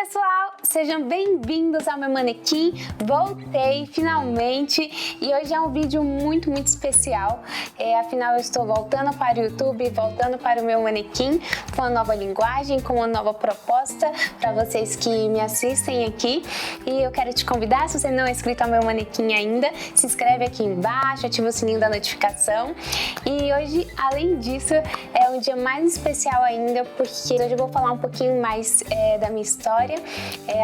pessoal, sejam bem-vindos ao meu manequim. Voltei finalmente e hoje é um vídeo muito especial. Afinal, eu estou voltando para o YouTube, voltando para o meu manequim com uma nova linguagem, com uma nova proposta para vocês que me assistem aqui. E eu quero te convidar, se você não é inscrito ao meu manequim ainda, se inscreve aqui embaixo, ativa o sininho da notificação. E hoje, além disso, é um dia mais especial ainda, porque hoje eu vou falar um pouquinho mais da minha história.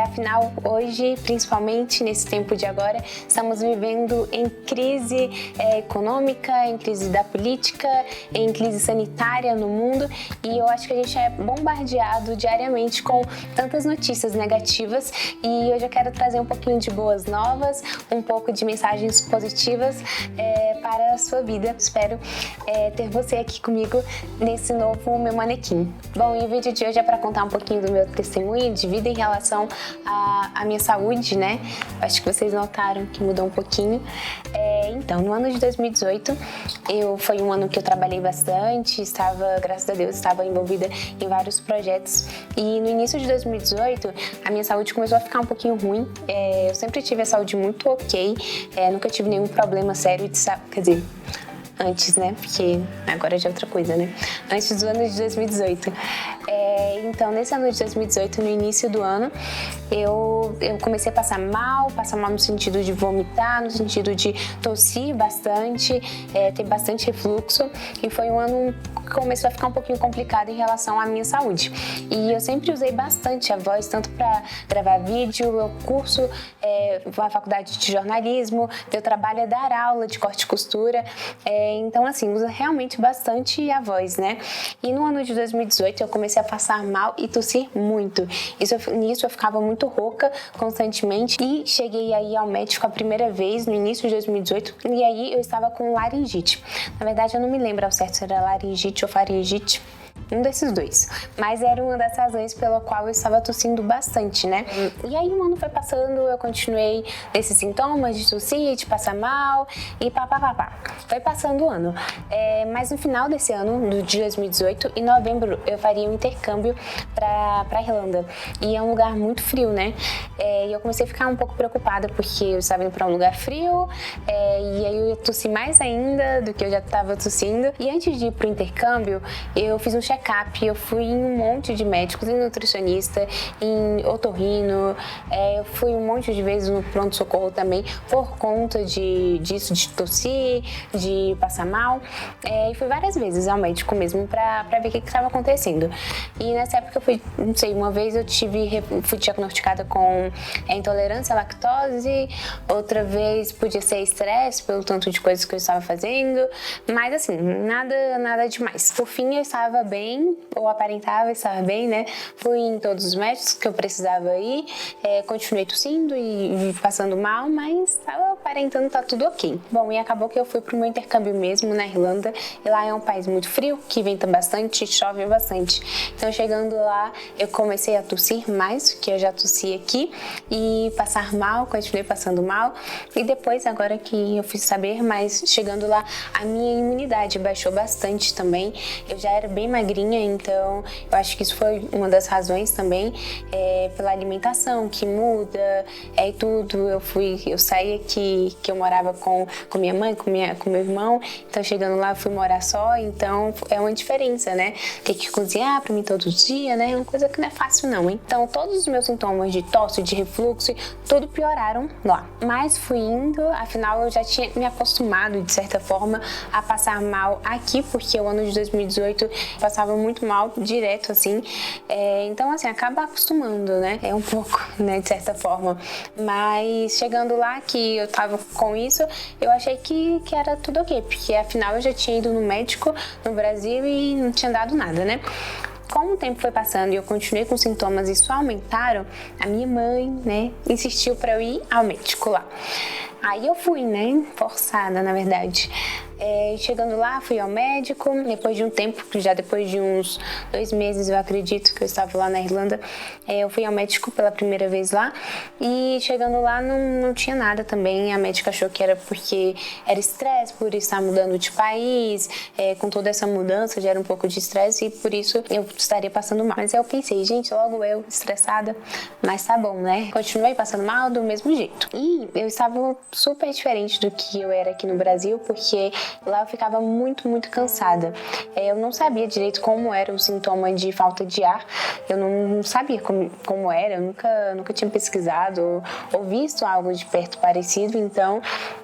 Afinal, hoje, principalmente nesse tempo de agora, estamos vivendo em crise econômica, em crise da política, em crise sanitária no mundo, e eu acho que a gente é bombardeado diariamente com tantas notícias negativas, e hoje eu quero trazer um pouquinho de boas novas, um pouco de mensagens positivas para a sua vida. Espero ter você aqui comigo nesse novo meu manequim. Bom, e o vídeo de hoje é para contar um pouquinho do meu testemunho de vida em relação à minha saúde, né? Acho que vocês notaram que mudou um pouquinho. Então, no ano de 2018, foi um ano que eu trabalhei bastante, graças a Deus, estava envolvida em vários projetos. E no início de 2018, a minha saúde começou a ficar um pouquinho ruim. Eu sempre tive a saúde muito ok, nunca tive nenhum problema sério de saúde, quer dizer, antes, né? Porque agora já é outra coisa, né? Antes do ano de 2018. Então, nesse ano de 2018, no início do ano, eu comecei a passar mal no sentido de vomitar, no sentido de tossir bastante, ter bastante refluxo. E foi um ano que começou a ficar um pouquinho complicado em relação à minha saúde. E eu sempre usei bastante a voz, tanto para gravar vídeo, meu curso, na faculdade de jornalismo, meu trabalho é dar aula de corte e costura. Então, assim, usa realmente bastante a voz, né? E no ano de 2018 eu comecei a passar mal e tossir muito. Nisso eu ficava muito rouca constantemente e cheguei aí ao médico a primeira vez no início de 2018 e aí eu estava com laringite. Na verdade, eu não me lembro ao certo se era laringite ou faringite. Um desses dois, mas era uma das razões pela qual eu estava tossindo bastante, né? E aí o ano foi passando, eu continuei nesses sintomas de tossir, de passar mal e Foi passando o ano. Mas no final desse ano, de 2018, em novembro, eu faria um intercâmbio para Irlanda. E é um lugar muito frio, né? E eu comecei a ficar um pouco preocupada, porque eu estava indo para um lugar frio, e aí eu tossi mais ainda do que eu já estava tossindo. E antes de ir para o intercâmbio, eu fiz um check-up, eu fui em um monte de médicos, em nutricionista, em otorrino, eu fui um monte de vezes no pronto-socorro também, por conta disso, de tossir, de passar mal, e fui várias vezes ao médico mesmo pra ver o que estava acontecendo. E nessa época eu fui, não sei, uma vez eu fui diagnosticada com intolerância à lactose, outra vez podia ser estresse pelo tanto de coisas que eu estava fazendo, mas assim, nada demais. Por fim, eu estava bem, ou aparentava estar bem, né? Fui em todos os médicos que eu precisava ir, continuei tossindo e passando mal, mas estava aparentando estar tudo ok. Bom, e acabou que eu fui para o meu intercâmbio mesmo na Irlanda, e lá é um país muito frio, que venta bastante, chove bastante. Então, chegando lá, eu comecei a tossir mais, que eu já tossi aqui, e passar mal, continuei passando mal, e depois, agora que eu fui saber, mas chegando lá, a minha imunidade baixou bastante também. Eu já era bem magrinha, então eu acho que isso foi uma das razões também, pela alimentação que muda, e tudo. Eu saí aqui, que eu morava com minha mãe, com meu irmão, então chegando lá eu fui morar só, então é uma diferença, né? Ter que cozinhar pra mim todos os dias, né? É uma coisa que não é fácil não, hein? Então todos os meus sintomas de tosse, de refluxo, tudo pioraram lá. Mas fui indo, afinal eu já tinha me acostumado de certa forma a passar mal aqui, porque o ano de 2018 passava muito mal direto, assim, então assim, acaba acostumando, né, um pouco, né, de certa forma, mas chegando lá que eu tava com isso, eu achei que era tudo ok, porque afinal eu já tinha ido no médico no Brasil e não tinha dado nada, né. Como o tempo foi passando e eu continuei com sintomas e só aumentaram, a minha mãe, né, insistiu para eu ir ao médico lá. Aí eu fui, né? Forçada, na verdade. Chegando lá, fui ao médico. Depois de um tempo, já depois de uns 2 meses, eu acredito que eu estava lá na Irlanda, eu fui ao médico pela primeira vez lá. E chegando lá, não tinha nada também. A médica achou que era porque era estresse, por estar mudando de país. Com toda essa mudança, gera um pouco de estresse e por isso eu estaria passando mal. Mas eu pensei, gente, logo eu, estressada, mas tá bom, né? Continuei passando mal do mesmo jeito. E eu estava super diferente do que eu era aqui no Brasil, porque lá eu ficava muito, muito cansada. Eu não sabia direito como era o sintoma de falta de ar. Eu não sabia como era, eu nunca tinha pesquisado ou visto algo de perto parecido, então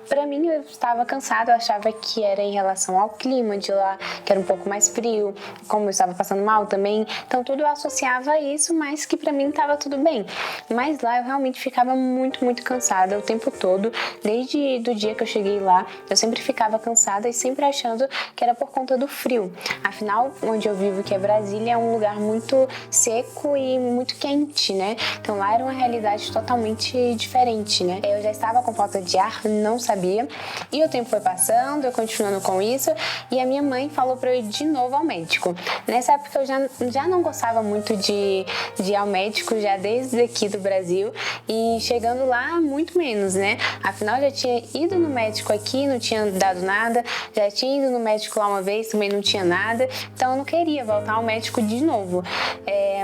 pra mim eu estava cansada, eu achava que era em relação ao clima de lá, que era um pouco mais frio, como eu estava passando mal também, então tudo eu associava a isso, mas que pra mim estava tudo bem. Mas lá eu realmente ficava muito, muito cansada o tempo todo, desde do dia que eu cheguei lá, eu sempre ficava cansada e sempre achando que era por conta do frio. Afinal, onde eu vivo, que é Brasília, é um lugar muito seco e muito quente, né? Então lá era uma realidade totalmente diferente, né? Eu já estava com falta de ar, não sabia, e o tempo foi passando, eu continuando com isso, e a minha mãe falou para eu ir de novo ao médico. Nessa época eu já não gostava muito de ir ao médico, já desde aqui do Brasil, e chegando lá, muito menos, né? Afinal, eu já tinha ido no médico aqui, não tinha dado nada, já tinha ido no médico lá uma vez, também não tinha nada, então eu não queria voltar ao médico de novo.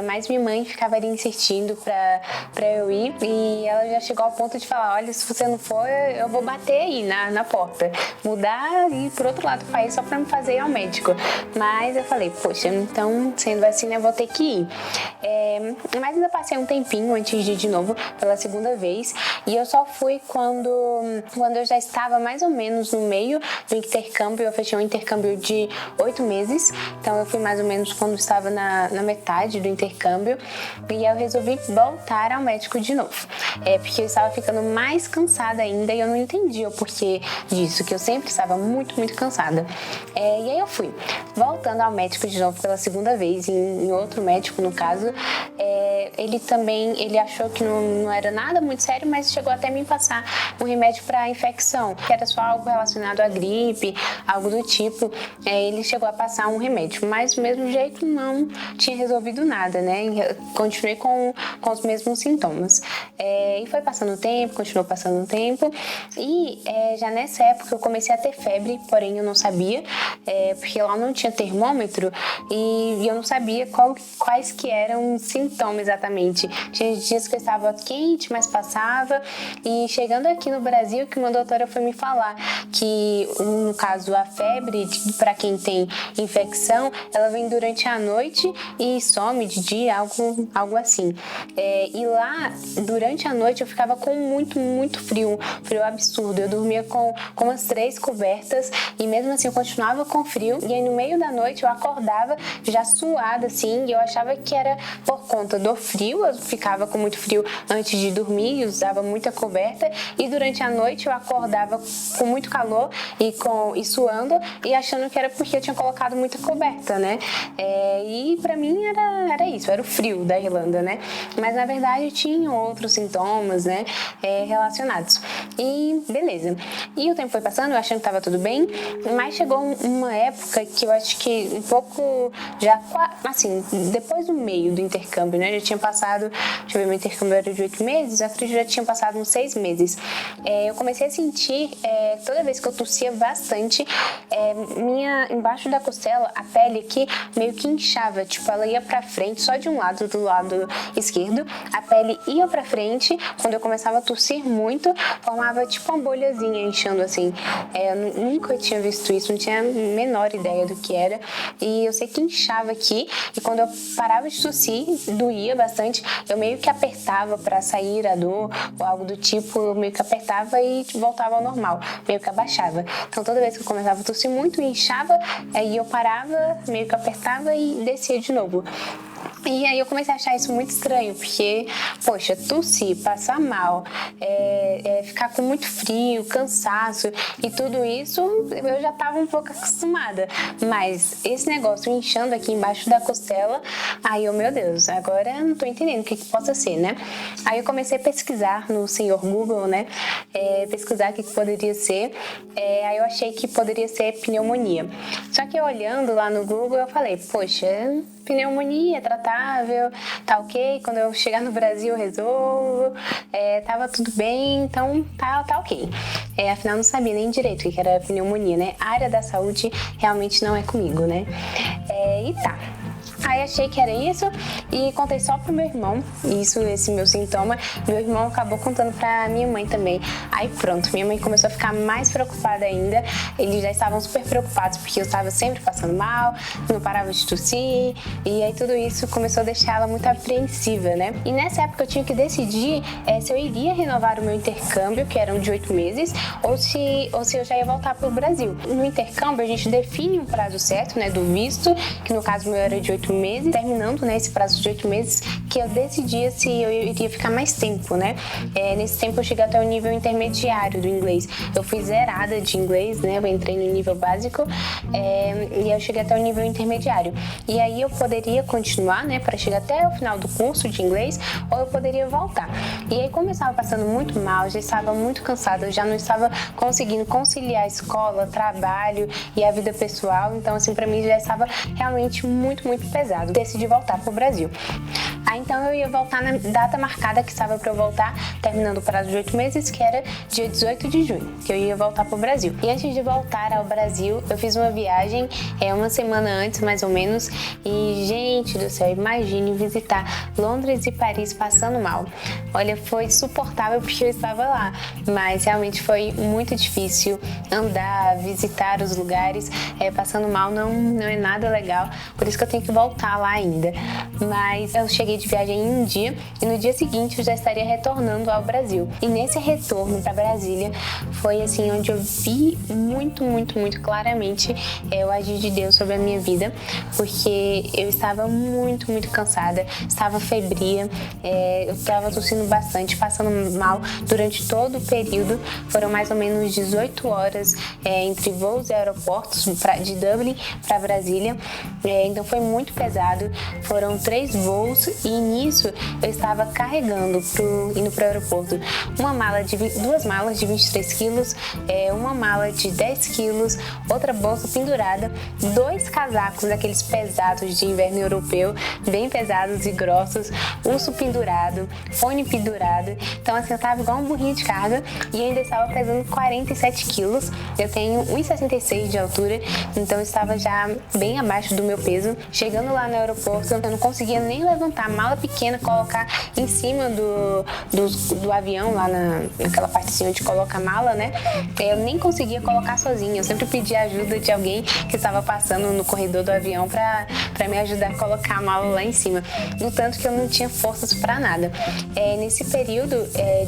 Mas minha mãe ficava ali insistindo pra eu ir, e ela já chegou ao ponto de falar, olha, se você não for, eu vou bater aí na porta, mudar e ir pro outro lado do país só pra me fazer ir ao médico. Mas eu falei, poxa, então sendo assim, eu vou ter que ir. Mas ainda passei um tempinho antes de ir de novo pela segunda vez, e eu só fui quando eu já estava mais ou menos no meio do intercâmbio. Eu fechei um intercâmbio de 8 meses, então eu fui mais ou menos quando estava na metade do intercâmbio, e eu resolvi voltar ao médico de novo, porque eu estava ficando mais cansada ainda e eu não entendia o porquê disso, que eu sempre estava muito, muito cansada. E aí eu fui, voltando ao médico de novo pela segunda vez, em outro médico no caso. Ele achou que não era nada muito sério, mas chegou até me passar um remédio para infecção, que era só algo relacionado à gripe, algo do tipo. Ele chegou a passar um remédio, mas do mesmo jeito não tinha resolvido nada, né? Continuei com os mesmos sintomas. E foi passando o tempo, continuou passando o tempo, e já nessa época eu comecei a ter febre, porém eu não sabia, porque lá não tinha termômetro, e eu não sabia quais que eram os sintomas exatamente. Tinha dias que eu estava quente, mas passava, e chegando aqui no Brasil, que uma doutora foi me falar que, no caso, a febre, para quem tem infecção, ela vem durante a noite e some de dia, algo assim. E lá, durante a noite, eu ficava com muito, muito frio absurdo. Eu dormia com umas 3 cobertas, e mesmo assim eu continuava com frio, e aí no meio da noite eu acordava já suada, assim, e eu achava que era por conta do frio. Eu ficava com muito frio antes de dormir, usava muita coberta, e durante a noite eu acordava com muito calor e suando, e achando que era porque eu tinha colocado muita coberta, né? E pra mim era isso, era o frio da Irlanda, né? Mas na verdade tinham outros sintomas, né, relacionados. E beleza. E o tempo foi passando, eu achando que tava tudo bem, mas chegou uma época que eu acho que um pouco já, assim, depois do meio do intercâmbio, né? Já tinha passado, deixa eu ver, meu intercâmbio era de 8 meses, eu acredito que já tinha passado uns 6 meses. Eu comecei a sentir, toda vez que eu tossia bastante, embaixo da costela, a pele aqui meio que inchava, tipo, ela ia pra frente, só de um lado, do lado esquerdo, a pele ia pra frente. Quando eu começava a tossir muito, formava tipo uma bolhazinha inchando assim. Eu nunca tinha visto isso, não tinha a menor ideia do que era, e eu sei que inchava aqui, e quando eu parava de tossir, doía bastante, eu meio que apertava pra sair a dor, ou algo do tipo, eu meio que apertava e voltava ao normal, meio que abaixava. Então toda vez que eu começava a tossir muito, inchava, aí eu parava, meio que apertava e descia de novo. E aí eu comecei a achar isso muito estranho, porque, poxa, tossir, passar mal, ficar com muito frio, cansaço e tudo isso, eu já estava um pouco acostumada. Mas esse negócio inchando aqui embaixo da costela, aí eu, meu Deus, agora eu não tô entendendo o que possa ser, né? Aí eu comecei a pesquisar no senhor Google, né? Pesquisar o que poderia ser. Aí eu achei que poderia ser pneumonia. Só que olhando lá no Google, eu falei, poxa, pneumonia, tratável, tá ok, quando eu chegar no Brasil eu resolvo, tava tudo bem, então tá ok. Afinal não sabia nem direito o que era pneumonia, né? A área da saúde realmente não é comigo, né? E tá. Aí achei que era isso e contei só pro meu irmão, esse meu sintoma. Meu irmão acabou contando pra minha mãe também. Aí pronto, minha mãe começou a ficar mais preocupada ainda. Eles já estavam super preocupados porque eu estava sempre passando mal, não parava de tossir. E aí tudo isso começou a deixar ela muito apreensiva, né? E nessa época eu tinha que decidir se eu iria renovar o meu intercâmbio, que eram de 8 meses, ou se eu já ia voltar pro Brasil. No intercâmbio a gente define um prazo certo, né, do visto, que no caso meu era de 8 meses, terminando, né, esse prazo de 8 meses, que eu decidia se eu iria ficar mais tempo, né? Nesse tempo eu cheguei até o nível intermediário do inglês. Eu fui zerada de inglês, né? Eu entrei no nível básico e eu cheguei até o nível intermediário. E aí eu poderia continuar, né, para chegar até o final do curso de inglês, ou eu poderia voltar. E aí, como eu estava passando muito mal, já estava muito cansada, eu já não estava conseguindo conciliar a escola, trabalho e a vida pessoal, então assim, para mim já estava realmente muito pesado. Decidi voltar pro Brasil. Aí então eu ia voltar na data marcada que estava para eu voltar, terminando o prazo de 8 meses, que era dia 18 de junho, que eu ia voltar pro Brasil. E antes de voltar ao Brasil, eu fiz uma viagem, uma semana antes, mais ou menos, e gente do céu, imagine visitar Londres e Paris passando mal. Olha, foi suportável porque eu estava lá, mas realmente foi muito difícil andar, visitar os lugares, passando mal não é nada legal, por isso que eu tenho que voltar lá ainda. Mas eu cheguei de viagem em um dia e no dia seguinte eu já estaria retornando ao Brasil. E nesse retorno para Brasília foi assim onde eu vi muito claramente o agir de Deus sobre a minha vida, porque eu estava muito cansada, estava febria, eu estava tossindo bastante, passando mal durante todo o período. Foram mais ou menos 18 horas entre voos e aeroportos de Dublin para Brasília, então foi muito pesado. Foram 3 voos e nisso eu estava carregando indo para o aeroporto duas malas de 23 quilos, uma mala de 10 quilos, outra bolsa pendurada, 2 casacos daqueles pesados de inverno europeu, bem pesados e grossos, urso pendurado, fone pendurado. Então assim, eu estava igual um burrinho de carga e ainda estava pesando 47 quilos. Eu tenho 1,66 de altura, então eu estava já bem abaixo do meu peso. Chegando lá no aeroporto, eu não conseguia nem levantar a mala pequena, colocar em cima do avião, lá naquela partezinha onde coloca a mala, né? Eu nem conseguia colocar sozinha, eu sempre pedia ajuda de alguém que estava passando no corredor do avião para me ajudar a colocar a mala lá em cima, no tanto que eu não tinha forças para nada. Nesse período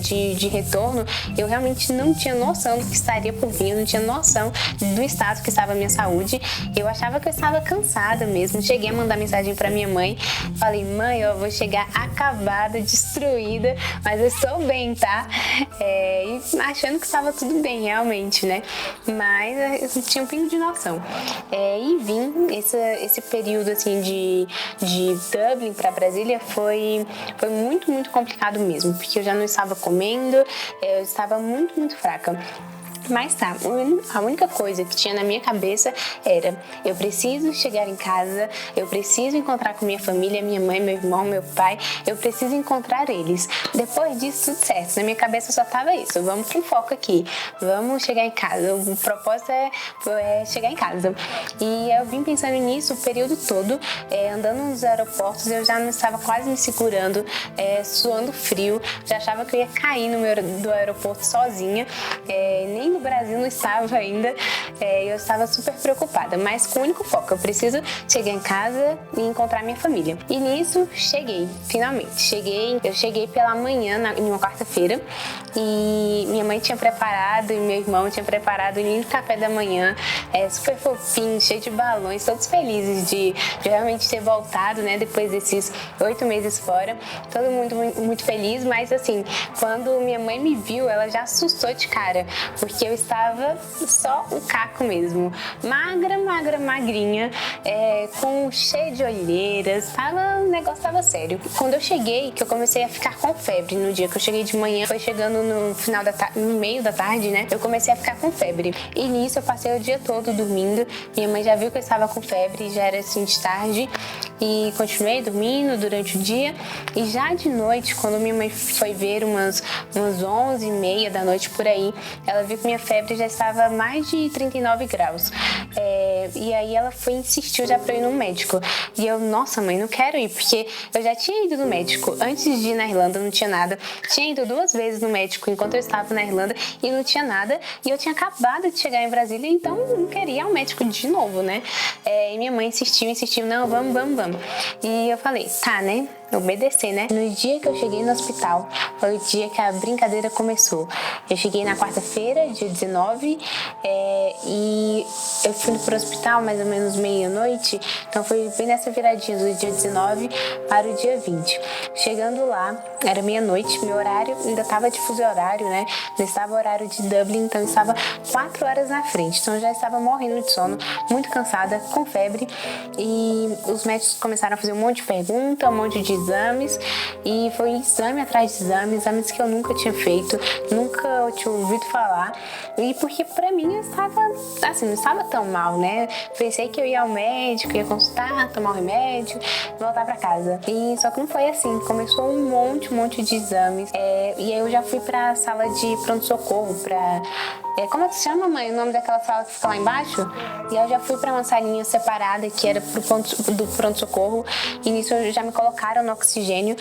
de retorno, eu realmente não tinha noção do que estaria por vir, eu não tinha noção do estado que estava a minha saúde. Eu achava que eu estava cansada mesmo. Cheguei a mandar mensagem para minha mãe, falei, mãe, eu vou chegar acabada, destruída, mas eu estou bem, tá? E achando que estava tudo bem realmente, né? Mas eu tinha um pingo de noção. E vim, esse período assim de Dublin para Brasília foi muito complicado mesmo, porque eu já não estava comendo, eu estava muito fraca. Mas tá, a única coisa que tinha na minha cabeça era: eu preciso chegar em casa, eu preciso encontrar com minha família, minha mãe, meu irmão, meu pai, eu preciso encontrar eles. Depois disso, tudo certo, na minha cabeça só tava isso: vamos com foco aqui, vamos chegar em casa, o propósito é chegar em casa. E eu vim pensando nisso o período todo, andando nos aeroportos, eu já não estava quase me segurando, suando frio, já achava que eu ia cair do aeroporto sozinha, nem Brasil não estava ainda. Eu estava super preocupada, mas com o único foco: eu preciso chegar em casa e encontrar minha família. E nisso, cheguei, finalmente. Eu cheguei pela manhã, em uma quarta-feira, e minha mãe tinha preparado, e meu irmão tinha preparado um lindo café da manhã, super fofinho, cheio de balões, todos felizes de realmente ter voltado, né, depois desses 8 meses fora. Todo mundo muito feliz, mas assim, quando minha mãe me viu, ela já assustou de cara, porque eu estava só um caco mesmo, magrinha, cheio de olheiras, o negócio estava sério. Quando eu cheguei, que eu comecei a ficar com febre, no dia que eu cheguei de manhã, foi chegando no meio da tarde, né, eu comecei a ficar com febre. E nisso eu passei o dia todo dormindo. Minha mãe já viu que eu estava com febre, já era assim de tarde, e continuei dormindo durante o dia. E já de noite, quando minha mãe foi ver umas 11h30 da noite por aí, ela viu que minha febre já estava mais de 39 graus. E aí ela insistiu já pra eu ir no médico. E eu, nossa mãe, não quero ir, porque eu já tinha ido no médico antes de ir na Irlanda, não tinha nada. Tinha ido 2 vezes no médico enquanto eu estava na Irlanda e não tinha nada. E eu tinha acabado de chegar em Brasília, então não queria ir ao médico de novo, né? E minha mãe insistiu, não, vamos. E eu falei, tá, né? Obedecer, né? No dia que eu cheguei no hospital, foi o dia que a brincadeira começou. Eu cheguei na quarta-feira, dia 19, e eu fui pro hospital mais ou menos meia-noite, então foi bem nessa viradinha do dia 19 para o dia 20. Chegando lá, era meia-noite, meu horário ainda estava de fuso horário, né? Não estava o horário de Dublin, então eu estava 4 horas na frente, então eu já estava morrendo de sono, muito cansada, com febre, e os médicos começaram a fazer um monte de perguntas, um monte de exames, e foi exame atrás de exames que eu nunca tinha feito, nunca tinha ouvido falar, e porque pra mim eu estava, assim, não estava tão mal, né? Pensei que eu ia ao médico, ia consultar, tomar o remédio, voltar pra casa, e só que não foi assim, começou um monte de exames, e aí eu já fui pra sala de pronto-socorro, como é que se chama, mãe? O nome daquela sala que fica lá embaixo? E aí eu já fui pra uma salinha separada que era do pronto-socorro, e nisso já me colocaram no oxigênio.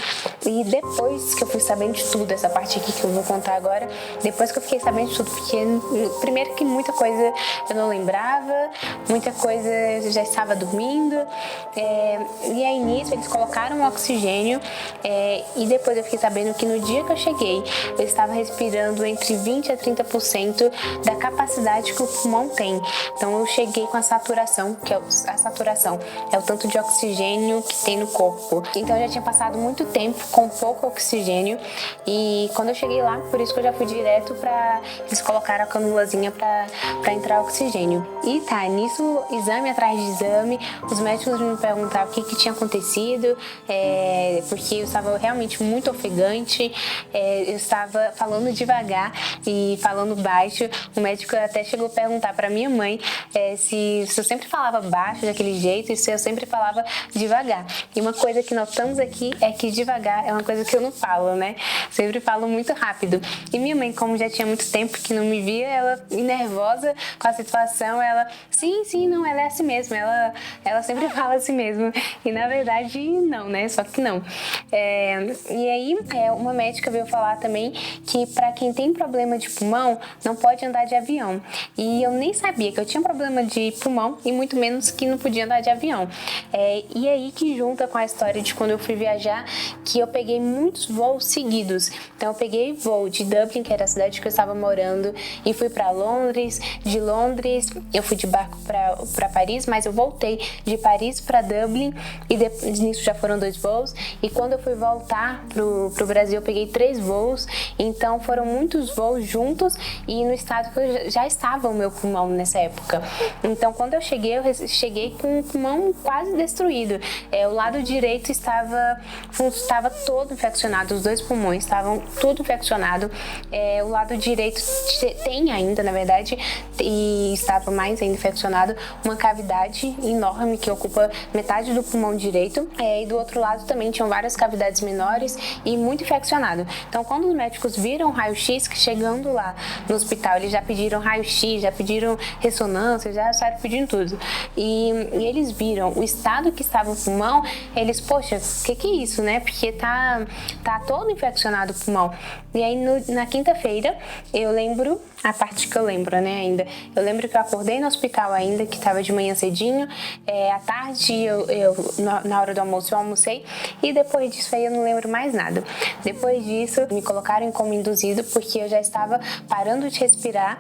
E depois que eu fui sabendo de tudo, essa parte aqui que eu vou contar agora, depois que eu fiquei sabendo de tudo, porque primeiro que muita coisa eu não lembrava, muita coisa eu já estava dormindo, e aí nisso eles colocaram o oxigênio, e depois eu fiquei sabendo que no dia que eu cheguei, eu estava respirando entre 20% a 30% da capacidade que o pulmão tem. Então eu cheguei com a saturação, a saturação é o tanto de oxigênio que tem no corpo. Então eu já tinha passado muito tempo com pouco oxigênio, e quando eu cheguei lá, por isso que eu já fui direto eles colocaram a canulazinha pra entrar oxigênio. E tá, nisso, exame atrás de exame, os médicos me perguntaram o que tinha acontecido, porque eu estava realmente muito ofegante, eu estava falando devagar e falando baixo. O médico até chegou a perguntar pra minha mãe se eu sempre falava baixo daquele jeito e se eu sempre falava devagar. E uma coisa que notamos aqui é que devagar é uma coisa que eu não falo, né? Sempre falo muito rápido. E minha mãe, como já tinha muito tempo que não me via, ela nervosa com a situação, ela, sim, não, ela é assim mesmo, ela sempre fala assim mesmo. E na verdade, não, né? Só que não. E aí, uma médica veio falar também que pra quem tem problema de pulmão, não pode andar de avião. E eu nem sabia que eu tinha problema de pulmão, e muito menos que não podia andar de avião. E aí que junta com a história de quando eu fui viajar, que eu peguei muitos voos seguidos. Então eu peguei voo de Dublin, que era a cidade que eu estava morando, e fui para Londres. De Londres eu fui de barco para Paris, mas eu voltei de Paris para Dublin, e nisso já foram 2 voos. E quando eu fui voltar pro Brasil, eu peguei 3 voos. Então foram muitos voos juntos, e no estado que já estava o meu pulmão nessa época. Então quando eu cheguei com o pulmão quase destruído. O lado direito estava todo infeccionado, os 2 pulmões estavam tudo infeccionado. O lado direito tem ainda, na verdade, e estava mais ainda infeccionado, uma cavidade enorme que ocupa metade do pulmão direito, e do outro lado também tinham várias cavidades menores e muito infeccionado. Então quando os médicos viram o raio-x, que chegando lá no hospital eles já pediram raio-x, já pediram ressonância, já saíram pedindo tudo. E eles viram o estado que estava o pulmão, eles, poxa, o que é isso, né? Porque tá todo infeccionado o pulmão. E aí na quinta-feira, eu lembro, a parte que eu lembro, né, ainda. Eu lembro que eu acordei no hospital ainda, que estava de manhã cedinho. À tarde, na hora do almoço, eu almocei. E depois disso aí, eu não lembro mais nada. Depois disso, me colocaram em coma induzido, porque eu já estava parando de respirar.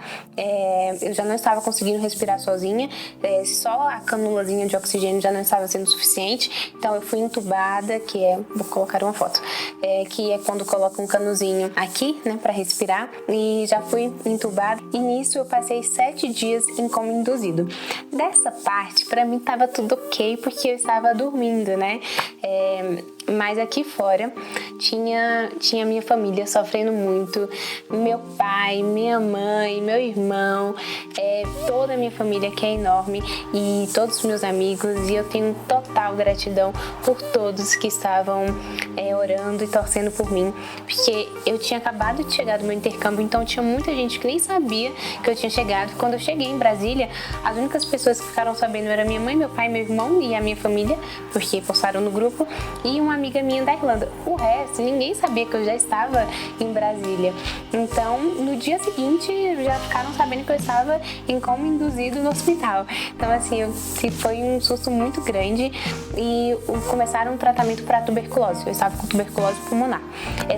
Eu já não estava conseguindo respirar sozinha. Só a canulazinha de oxigênio já não estava sendo suficiente. Então, eu fui entubada, vou colocar uma foto, que é quando coloca um canuzinho aqui, né, para respirar. E já fui entubada. E nisso, eu passei 7 dias em coma induzido. Dessa parte, pra mim, tava tudo ok, porque eu estava dormindo, né? Mas aqui fora tinha minha família sofrendo muito, meu pai, minha mãe, meu irmão, toda a minha família, que é enorme, e todos os meus amigos, e eu tenho total gratidão por todos que estavam orando e torcendo por mim, porque eu tinha acabado de chegar do meu intercâmbio, então tinha muita gente que nem sabia que eu tinha chegado. Quando eu cheguei em Brasília, as únicas pessoas que ficaram sabendo eram minha mãe, meu pai, meu irmão e a minha família, porque postaram no grupo, e uma amiga minha da Irlanda. O resto, ninguém sabia que eu já estava em Brasília. Então, no dia seguinte, já ficaram sabendo que eu estava em coma induzido no hospital. Então, assim, foi um susto muito grande e começaram um tratamento para tuberculose. Eu estava com tuberculose pulmonar.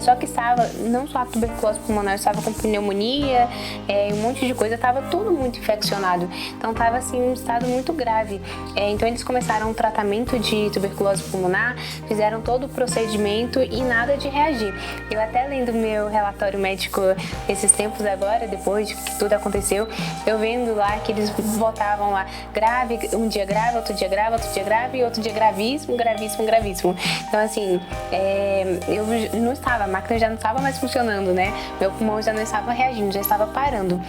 Só que estava, não só a tuberculose pulmonar, eu estava com pneumonia, um monte de coisa, estava tudo muito infeccionado. Então, estava, assim, um estado muito grave. Então, eles começaram um tratamento de tuberculose pulmonar, fizeram todo o procedimento e nada de reagir. Eu até lendo meu relatório médico esses tempos agora, depois de que tudo aconteceu, eu vendo lá que eles botavam lá grave, um dia grave, outro dia grave, outro dia grave e outro dia gravíssimo, gravíssimo, gravíssimo. Então, assim, eu não estava, a máquina já não estava mais funcionando, né? Meu pulmão já não estava reagindo, já estava parando.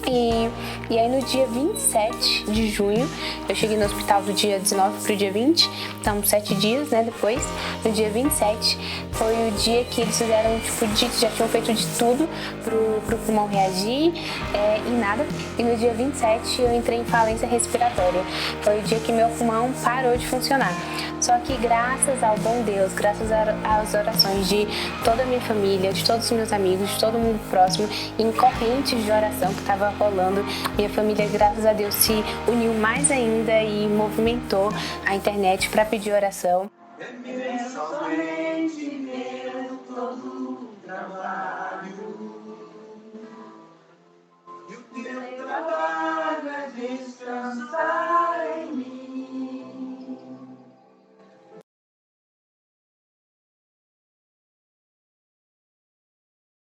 E aí no dia 27 de junho, eu cheguei no hospital do dia 19 pro dia 20, então 7 dias, né, depois. No dia 27 foi o dia que eles fizeram, já tinham feito de tudo pro pulmão reagir e nada. E no dia 27 eu entrei em falência respiratória. Foi o dia que meu pulmão parou de funcionar. Só que graças ao bom Deus, graças às orações de toda a minha família, de todos os meus amigos, de todo mundo próximo, em correntes de oração que estava rolando, minha família, graças a Deus, se uniu mais ainda e movimentou a internet para pedir oração.